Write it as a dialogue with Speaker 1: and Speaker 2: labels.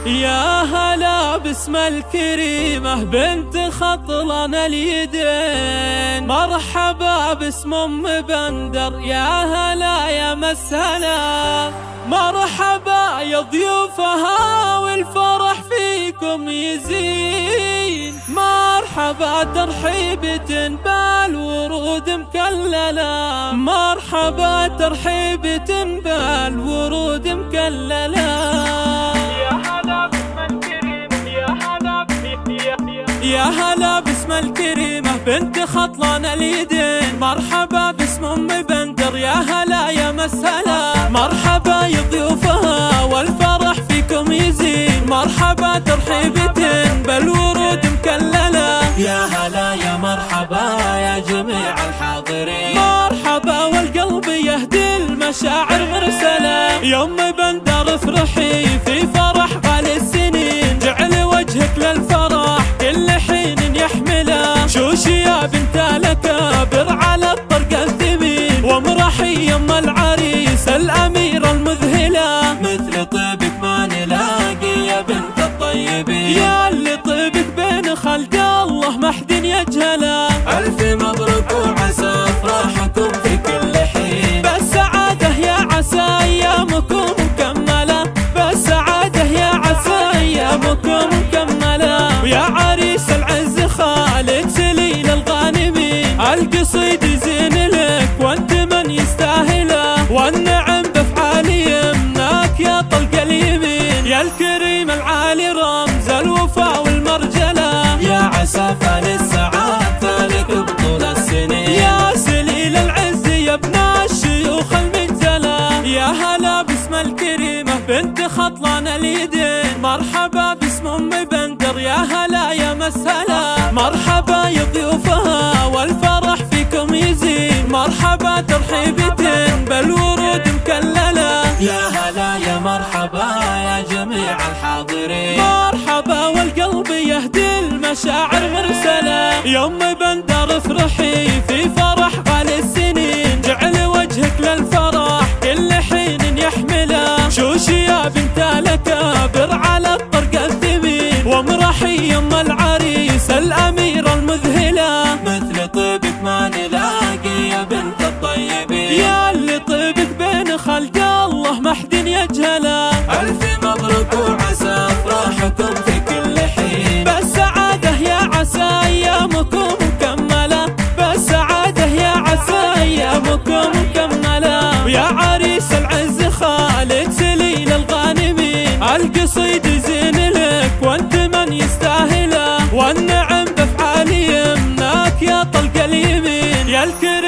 Speaker 1: يا هلا باسم الكريمة بنت خطلان اليدين، مرحبا باسم ام بندر، يا هلا يا مسهلا، مرحبا يا ضيوفها والفرح فيكم يزين، مرحبا ترحيبة بالورود مكللة، مرحبا ترحيبة بالورود مكللة. يا هلا باسم الكريمة بنت خطلان اليدين، مرحبا باسم ام بندر، يا هلا يا مسهلا، مرحبا يا ضيوفها والفرح فيكم يزين، مرحبا ترحيبة بالورود مكللة.
Speaker 2: يا هلا يا مرحبا يا جميع الحاضرين،
Speaker 1: مرحبا والقلب يهدي المشاعر مرسلة، يا ام بندر افرحي في فرح غالي السنين، جعل وجهك للفرح كل حين يحمله، شوشي يا بنت الأكابر على الطرق الثمين، وامرحي يم العريس الأميرة المذهلة،
Speaker 2: مثل طيبك ما نلاقي يا بنت الطيبين،
Speaker 1: يا اللي طيبك بين خلق الله ما حد يجهله،
Speaker 2: ألف مبروك وعسى أفراحكم في كل حين،
Speaker 1: بالسعادة يا عسى أيامكم مكملة، بالسعادة يا عسى أيامكم مكملة، ويا عريس العز خالد سليل الغانمين، القصيد يزين لك وانت من يستاهله، والنعم بافعال يمناك يا طلق اليمين، يا الكريم العالي رمز الوفاء والمرجله،
Speaker 2: يا عسى فال السعادة لك بطول السنين،
Speaker 1: يا سليل العز يا ابن الشيوخ المنزله، يا هلا باسم الكريمة بنت خطلان اليدين، مرحبا باسم ام بندر، يا هلا يا مسهلا، مرحبا يا ضيوفها والفرح فيكم يزين، مرحبا ترحيبة بالورود مكللة.
Speaker 2: يا هلا يا مرحبا يا جميع الحاضرين،
Speaker 1: مرحبا والقلب يهدي المشاعر مرسلة، يا ام بندر افرحي في فرح غالي السنين، جعل وجهك للفرح كل حين يحمله، شوشي يا بنت الأكابر على الطرق الثمين، وامرحي يم العريس الأميرة المذهلة،
Speaker 2: مثل طيبك ما نلاقي يا بنت الطيبين،
Speaker 1: يا اللي طيبك بين خلق الله ما حد يجهله،
Speaker 2: ألف مبروك وعسى أفراحكم في كل حين،
Speaker 1: بالسعادة يا عسى أيامكم مكملة، بالسعادة يا عسى أيامكم مكملة، ويا عريس العز خالد سليل الغانمين، القصيد يزين لك وانت من يستاهله، والنعم بافعال يمناك يا طلق اليمين، يا الكريم